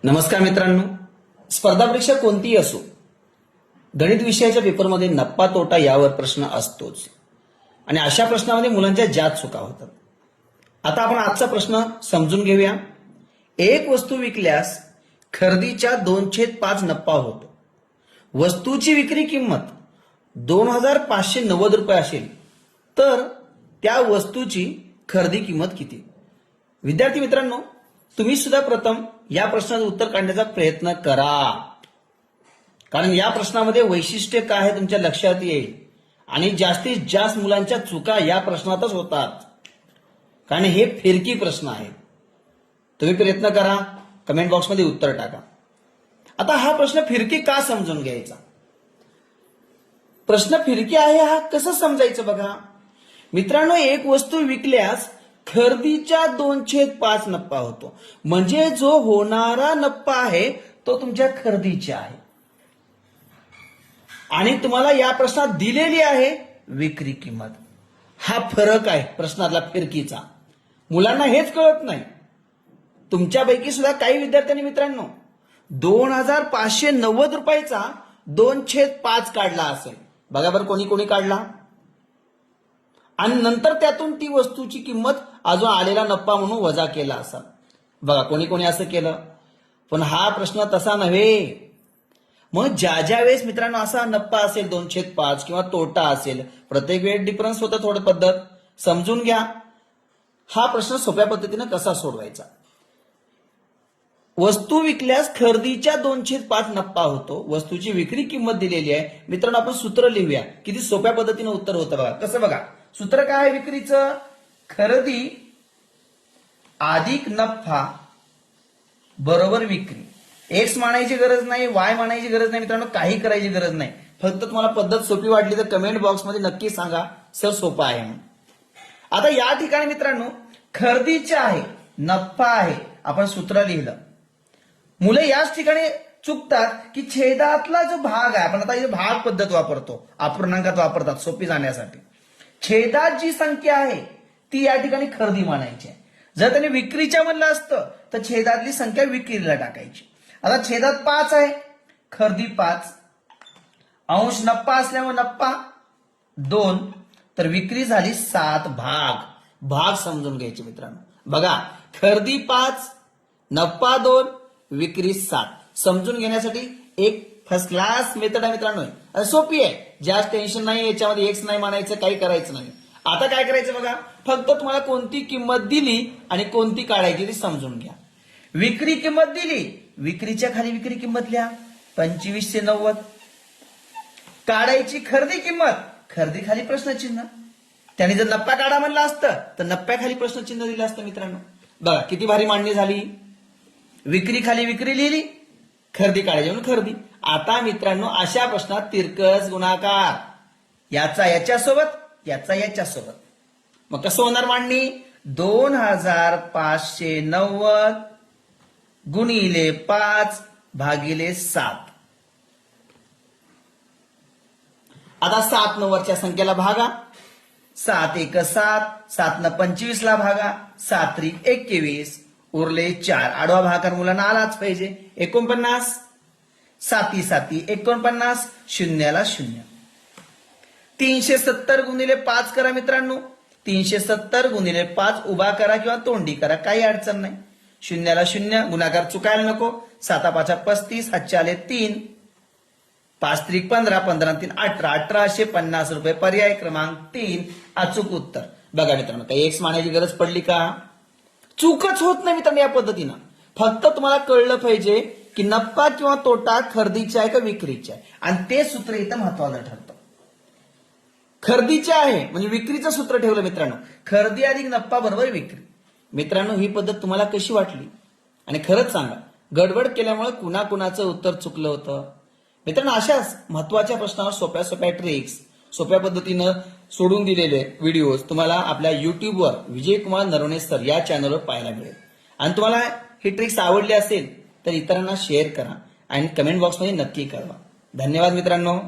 नमस्कार मित्रांनो, स्पर्धा परीक्षा कोणतीही असो, गणित विषयाच्या पेपरमध्ये नफा तोटा यावर प्रश्न असतोच आणि अशा प्रश्नामध्ये मुलांच्या ज्यात चुका होतात. आता आपण आजचा प्रश्न समजून घेऊया. एक वस्तू विकल्यास खरेदीच्या 2/5 नफा होतो. वस्तूची विक्री किंमत 2590 रुपये असेल तर त्या वस्तूची खरेदी किंमत किती? विद्यार्थी मित्रांनो, तुम्ही सुद्धा प्रथम या प्रश्नाचं उत्तर काढण्याचा प्रयत्न करा, कारण या प्रश्नामध्ये वैशिष्ट्य काय आहे तुमच्या लक्षात येईल आणि जास्तीत जास्त मुलांच्या चुका या प्रश्नातच होतात, कारण हे फिरकी प्रश्न आहे. तुम्ही प्रयत्न करा, कमेंट बॉक्समध्ये उत्तर टाका. आता हा प्रश्न फिरकी का समजून घ्यायचा? प्रश्न फिरकी आहे हा कसं समजायचं बघा मित्रांनो. एक वस्तू विकल्यास खरेदीच्या 2/5 नफा होतो, म्हणजे जो होणारा नफा आहे तो तुमच्या खरेदीचा आहे आणि तुम्हाला या प्रश्नात दिलेली आहे विक्री किंमत. हा फरक आहे प्रश्नातला फिरकीचा. मुलांना हेच कळत नाही. तुमच्यापैकी सुद्धा काही विद्यार्थ्यांनी मित्रांनो 2590 रुपयाचा 2/5 काढला असेल. बघा बरं कोणी कोणी काढला आणि नंतर त्यातून ती वस्तूची किंमत अजून आलेला नफा म्हणून वजा केला असा. बघा कोणी कोणी असं केलं. पण हा प्रश्न तसा नव्हे. मग ज्या वेळेस मित्रांनो असा नफा असेल 2/5 किंवा तोटा असेल, प्रत्येक वेळेस डिफरन्स होतं. थोडं पद्धत समजून घ्या. हा प्रश्न सोप्या पद्धतीने कसा सोडवायचा. वस्तू विकल्यास खरेदीच्या 2/5 नफा होतो. वस्तूची विक्री किंमत दिलेली आहे. मित्रांनो आपण सूत्र लिहूया, किती सोप्या पद्धतीने उत्तर होतं बघा. कसं बघा, सूत्र काय आहे विक्रीचं? खरेदी अधिक नफा बरोबर विक्री. एक्स मानायची गरज नाही, वाय मानायची गरज नाही मित्रांनो, काही करायची गरज नाही. फक्त तुम्हाला पद्धत सोपी वाटली तर कमेंट बॉक्समध्ये नक्की सांगा सर सोपं आहे म्हणून. आता या ठिकाणी मित्रांनो खरेदीचे आहे, नफा आहे, आपण सूत्र लिहिलं. मुलं याच ठिकाणी चुकतात की छेदातला जो भाग आहे, आपण आता इथे भाग पद्धत वापरतो, अपूर्णांकात वापरतात सोपी जाण्यासाठी. छेदात जी संख्या आहे ती या ठिकाणी खरेदी मानायची आहे. जर त्याने विक्रीच्या म्हणलं असतं तर छेदातली संख्या विक्रीला टाकायची. आता छेदात 5 आहे, खरेदी 5, अंश नफा असल्यामुळे नफा 2, तर विक्री झाली 7 भाग. भाग समजून घ्यायचे मित्रांनो. बघा खरेदी 5, नफा 2, विक्री 7. समजून घेण्यासाठी एक फर्स्ट क्लास मेथड आहे मित्रांनो. सोपी आहे, जास्त टेन्शन नाही याच्यामध्ये. एक्स नाही मानायचं, काही करायचं नाही. आता काय करायचं बघा, फक्त तुम्हाला कोणती किंमत दिली आणि कोणती काढायची ती समजून घ्या. विक्री किंमत दिली, विक्रीच्या खाली विक्री किंमत लिहा 2590. काढायची खरेदी किंमत, खरेदी खाली प्रश्नचिन्ह. त्याने जर नफा काढा म्हणलं असतं तर नफ्याखाली प्रश्नचिन्ह दिलं असतं मित्रांनो. बघा किती भारी मांडणी झाली. विक्री खाली विक्री लिहिली, खरेदी काढायची म्हणून खरेदी. आता मित्रांनो अशा प्रश्नात तिरकस गुणाकार, याचा याच्यासोबत, याचा याच्यासोबत. मग कसं होणार मांडणी? 2590 गुणिले 5 भागिले 7. आता 7 नंबरच्या संख्येला भागा, 7 एक 7, 7 न 25 ला भागा, 7 त्रिक 21, उरले 4. आडवा भागाकार मुलांना आलाच पाहिजे. 49, 7 7 49, शून्याला 0. 370 गुणिले 5 करा मित्रांनो. 370 गुणिले 5 उभा करा किंवा तोंडी करा, काही अडचण नाही. शून्याला 0, गुणाकार चुकायला नको. 7 5 35, हातचे आले 3, 5 त्रिक 15, 15 3 18, 1850 रुपये. पर्याय क्रमांक 3 अचूक उत्तर. बघा मित्रांनो काही एक्स मानायची गरज पडली का? चूकच होत नाही मित्रांनो या पद्धतीनं. फक्त तुम्हाला कळलं पाहिजे की नफा किंवा तोटा खरेदीचा आहे का विक्रीचा आहे, आणि ते सूत्र इथं महत्वाचं ठरतं. खरेदीचे आहे म्हणजे विक्रीचं सूत्र ठेवलं मित्रांनो. खरेदी अधिक नफा बरोबर विक्री. मित्रांनो ही पद्धत तुम्हाला कशी वाटली आणि खरंच सांगा, गडबड केल्यामुळे कुणाकुणाचं उत्तर चुकलं होतं? मित्रांनो अशाच महत्वाच्या प्रश्नावर सोप्या सोप्या ट्रिक्स सोप्या पद्धतीनं सोडून दिलेले व्हिडिओज तुम्हाला आपल्या युट्यूबवर विजयकुमार नरवणे सर या चॅनलवर पाहायला मिळेल. आणि तुम्हाला ही ट्रिक्स आवडली असेल तर इतरांना शेअर करा आणि कमेंट बॉक्समध्ये नक्की कळवा. धन्यवाद मित्रांनो.